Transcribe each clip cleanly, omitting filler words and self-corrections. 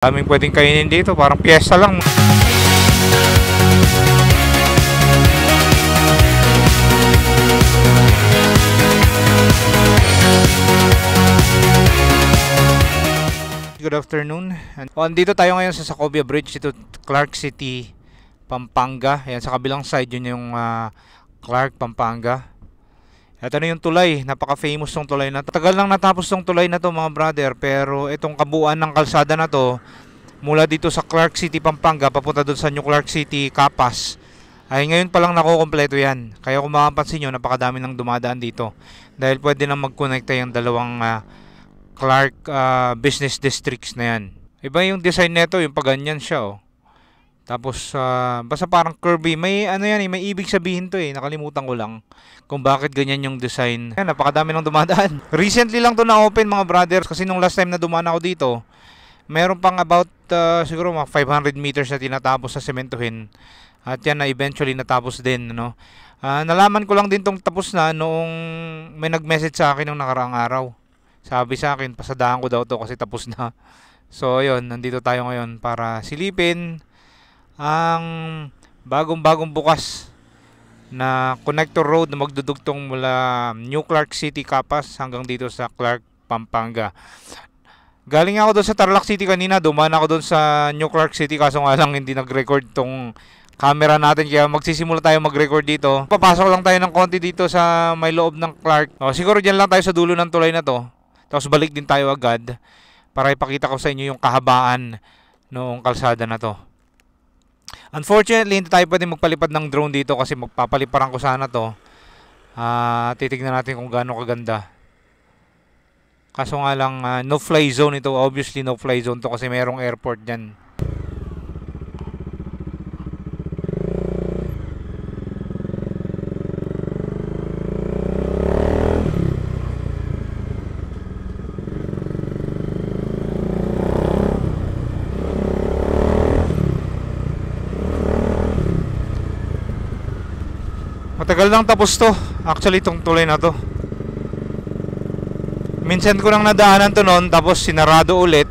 Daming pwedeng kainin dito, parang piyesta lang. Good afternoon. Andito tayo ngayon sa Sacobia Bridge, ito Clark City, Pampanga. Ayan, sa kabilang side yun yung Clark, Pampanga. Ito na yung tulay, napaka-famous tong tulay na to. Tagal lang natapos tong tulay na to mga brother, pero itong kabuuan ng kalsada na to mula dito sa Clark City, Pampanga papunta doon sa New Clark City, Capas, ay ngayon pa lang nakukompleto yan. Kaya kung makapansin nyo, napakadami nang dumadaan dito dahil pwede nang mag-connecta yung dalawang Clark business districts na yan. Iba yung design nito, yung paganyan siya oh. Tapos basta parang curvy. May ano yan, may ibig sabihin to eh. Nakalimutan ko lang kung bakit ganyan yung design. Ayan, napakadami nang dumadaan. Recently lang to na-open mga brothers, kasi nung last time na dumaan ako dito, meron pang about siguro mga 500 meters na tinatapos sa sementohin. At yan na eventually natapos din, no? Nalaman ko lang din tong tapos na noong may nag-message sa akin nung nakaraang araw. Sabi sa akin, pasadahan ko daw to kasi tapos na. So ayun, nandito tayo ngayon para silipin ang bagong bukas na connector road na magdudugtong mula New Clark City, Capas hanggang dito sa Clark, Pampanga. Galing ako doon sa Tarlac City kanina, dumaan ako doon sa New Clark City, kaso nga lang hindi nag-record tong camera natin, kaya magsisimula tayo mag-record dito. Papasok lang tayo ng konti dito sa may loob ng Clark. Siguro dyan lang tayo sa dulo ng tulay na to, tapos balik din tayo agad para ipakita ko sa inyo yung kahabaan noong kalsada na to. Unfortunately, hindi tayo pwede magpalipad ng drone dito kasi magpapaliparan ko sana to. Titignan natin kung gaano kaganda. Kaso nga lang, no fly zone ito. Obviously, no fly zone to kasi merong airport dyan. Matagal lang tapos to. Actually, itong tulay na to, minsan ko lang nadaanan to noon, tapos sinarado ulit.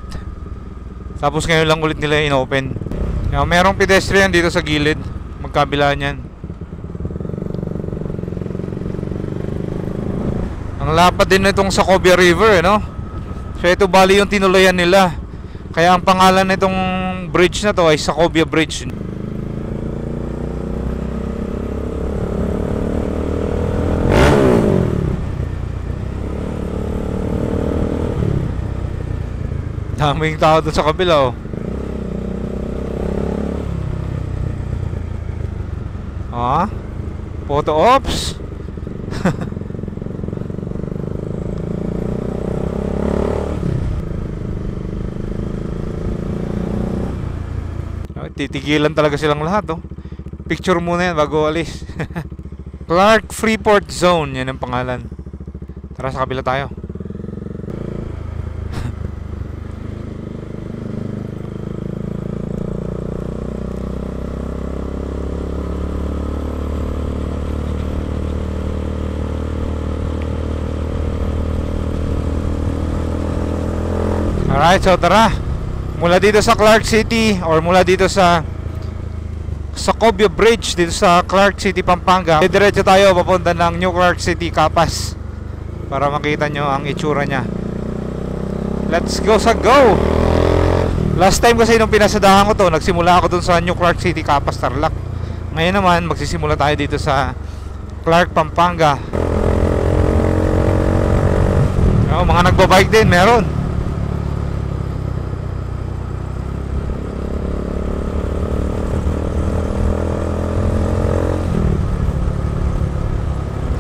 Tapos ngayon lang ulit nila in-open. Merong pedestrian dito sa gilid, magkabila niyan. Ang lapad din itong Sacobia River, no? So ito bali yung tinulayan nila. Kaya ang pangalan nitong bridge na to ay Sacobia Bridge. Daming tao doon sa kabila oh. Photo ops. Titigilan talaga silang lahat oh. Picture muna yan bago alis. Clark Freeport Zone, yan ang pangalan. Tara, sa kabila tayo. Alright, so tara. Mula dito sa Clark City, or mula dito sa Sacobia Bridge, dito sa Clark City, Pampanga, diretso tayo papunta ng New Clark City, Capas, para makita nyo ang itsura nya. Let's go sa go! Last time kasi nung pinasadahan ko to, nagsimula ako dun sa New Clark City, Capas, Tarlac. Ngayon naman, magsisimula tayo dito sa Clark, Pampanga. Mga nagbabike din, meron.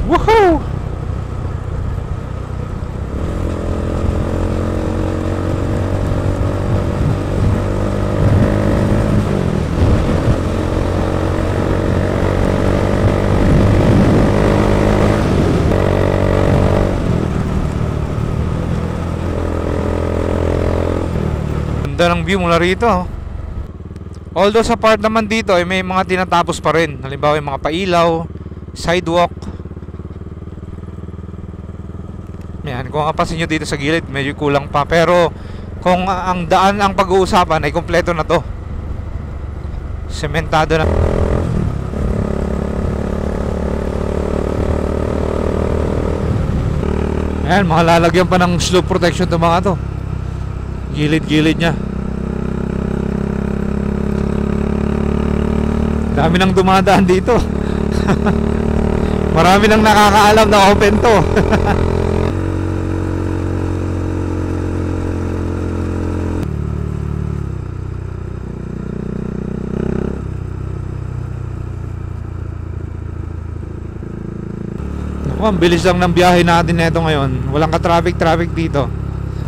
Woohoo! Ganda ng view mula rito. Although sa part naman dito ay may mga tinatapos pa rin. Halimbawa yung mga pailaw, sidewalk. Yan, kung kapansin nyo dito sa gilid, medyo kulang pa. Pero Kung ang daan ang pag-uusapan ay kumpleto na to. Sementado na. Ayan, mga lalagyan pa ng slope protection to mga to. Gilid-gilid nya. Dami nang dumadaan dito. Marami nang nakakaalam na open to. Ang bilis lang ng biyahe natin neto ngayon. Walang ka-traffic dito.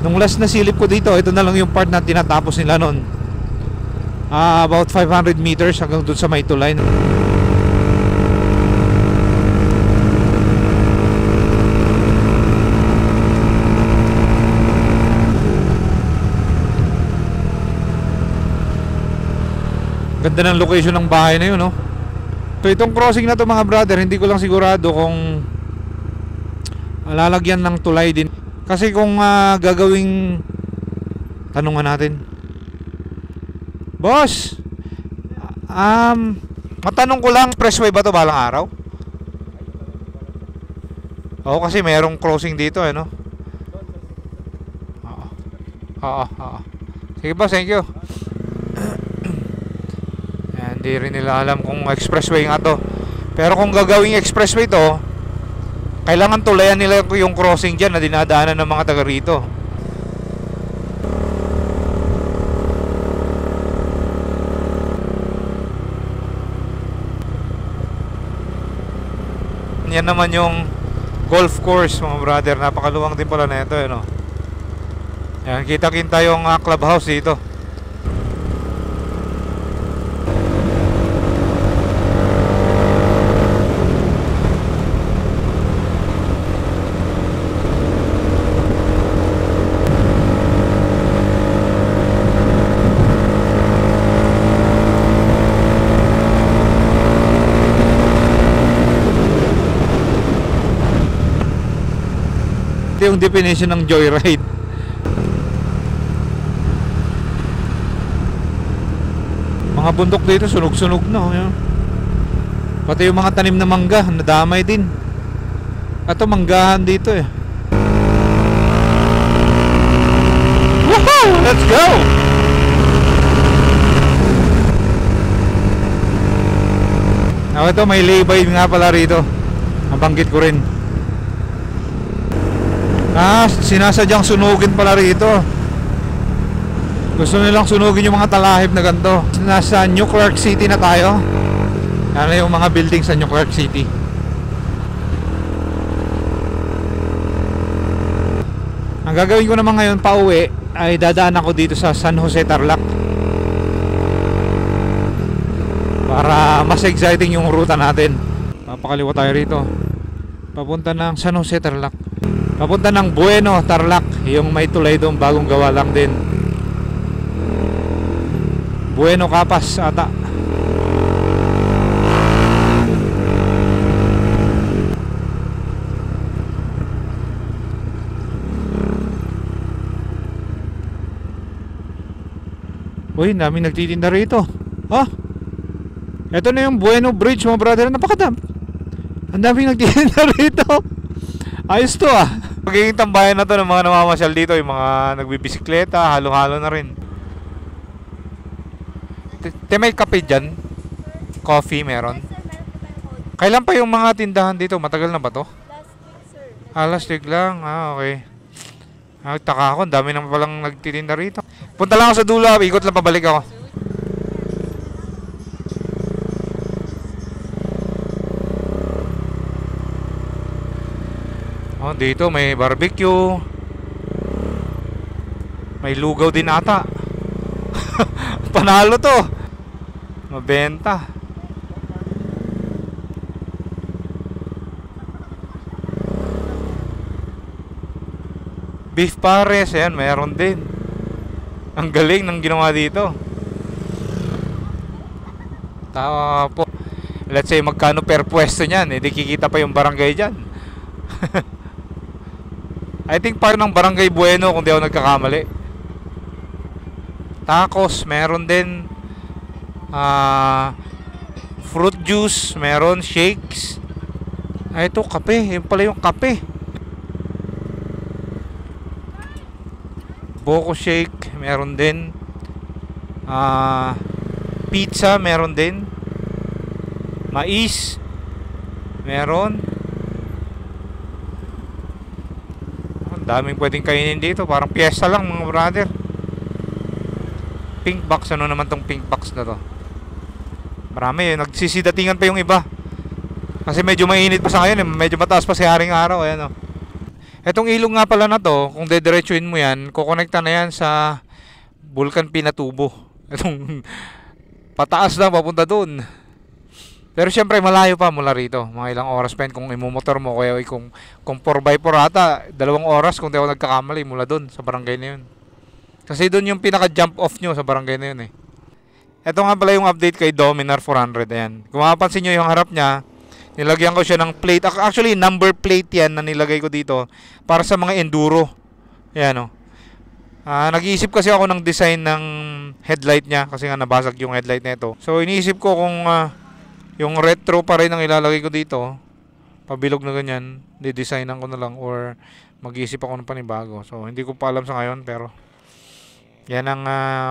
Nung last na silip ko dito, ito na lang yung part na tinatapos nila nun. About 500 meters hanggang dun sa may tulay. Ganda ng location ng bahay na yun, no? So itong crossing na to mga brother, hindi ko lang sigurado kung lalagyan ng tulay din. Kasi kung gagawing tanungan natin, boss, matanong ko lang, expressway ba to balang araw? Oo, kasi merong crossing dito no? Oo. Sige boss, thank you. Hindi rin nila alam kung expressway nga to. Pero kung gagawing expressway to, kailangan tulayan nila yung crossing dyan na dinadaanan ng mga taga rito. Yan naman yung golf course mga brother. Napakaluwang din pala na ito no? Yan, kita-kita yung clubhouse dito. Yung definition ng joyride. Mga bundok dito sunog-sunog na yun. Pati yung mga tanim na mangga nadamay din. Ito manggahan dito Woohoo! Let's go! Ito may laybay nga pala rito. Nabanggit ko rin. Sinasadyang sunugin pala rito. Gusto nilang sunugin yung mga talahib na ganito. Nasa New Clark City na tayo. Yan yung mga building sa New Clark City. Ang gagawin ko naman ngayon pa uwi ay dadaan ako dito sa San Jose Tarlac para mas exciting yung ruta natin. Papakaliwa tayo rito papunta ng San Jose Tarlac. Papunta ng Bueno, Tarlac. Yung may tulay doon, bagong gawa lang din. Bueno, Capas ata. Uy, daming nagtitinda rito. Ito na yung Bueno Bridge mga brother. Napakadami. Ang daming nagtitinda rito. Ayos to Magiging tambayan na to ng mga namamasyal dito. Yung mga nagbibisikleta, halo-halo na rin. May kape dyan? Coffee meron? Kailan pa yung mga tindahan dito? Matagal na ba to? Last week lang. Okay. Taka ako, dami naman palang nagtitinda rito. Punta lang ako sa dulo, ikot lang pabalik ako. Dito may barbecue. May lugaw din ata. Panalo to. Mabenta. Beef pares, ayan, mayroon din. Ang galing ng ginawa dito. Tawa po. Let's say magkano per pwesto niyan, di kikita pa yung barangay dyan. I think parang ng Barangay Bueno kung di ako nagkakamali. Tacos, meron din. Fruit juice, meron. Shakes. Ito, kape. Yun pala yung kape. Boko shake, meron din. Pizza, meron din. Mais, meron. Ang daming pwedeng kainin dito. Parang piyesta lang mga brother. Pink box, ano naman tong pink box na to? Marami, nagsisidatingan pa yung iba. Kasi medyo mainit pa sa ngayon, medyo mataas pa si haring araw. Ayan, oh. Etong ilog nga pala na to, kung dediretsuin mo yan, kukonekta na yan sa Vulcan Pinatubo. Itong pataas na papunta doon. Pero syempre malayo pa mula rito. Mga ilang oras pa yun kung imumotor mo. Kaya kung 4x4 ata, 2 oras kung di ako nagkakamali mula doon sa barangay na yun. Kasi doon yung pinaka jump off nyo sa barangay na yun eh. Ito nga pala yung update kay Dominar 400. Ayan. Kung mapapansin nyo yung harap niya, nilagyan ko siya ng plate. Actually, number plate yan na nilagay ko dito para sa mga enduro. Ayan o. Nag-iisip kasi ako ng design ng headlight niya kasi nga nabasag yung headlight nito. So, iniisip ko kung yung retro pa rin ang ilalagay ko dito. Pabilog na ganyan. Didesignan ko na lang or mag-iisip ako ng panibago. So, hindi ko pa alam sa ngayon pero yan ang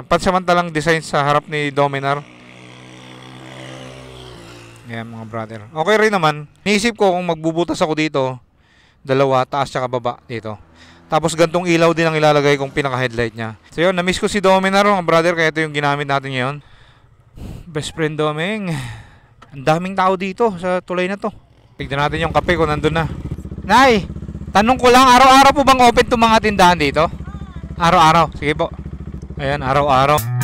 pansamantalang design sa harap ni Dominar. Yan mga brother. Okay rin naman. Niisip ko kung magbubutas ako dito, dalawa, taas tsaka baba dito. Tapos gantong ilaw din ang ilalagay kong pinaka-headlight niya. So yun, na-miss ko si Dominar mga brother, kaya ito yung ginamit natin ngayon. Best friend Doming. Ang daming tao dito sa tulay na to. Tignan natin yung kape kung nandun na. Nay, tanong ko lang, araw-araw po bang open itong mga tindahan dito? Araw-araw, sige po. Ayan, araw-araw.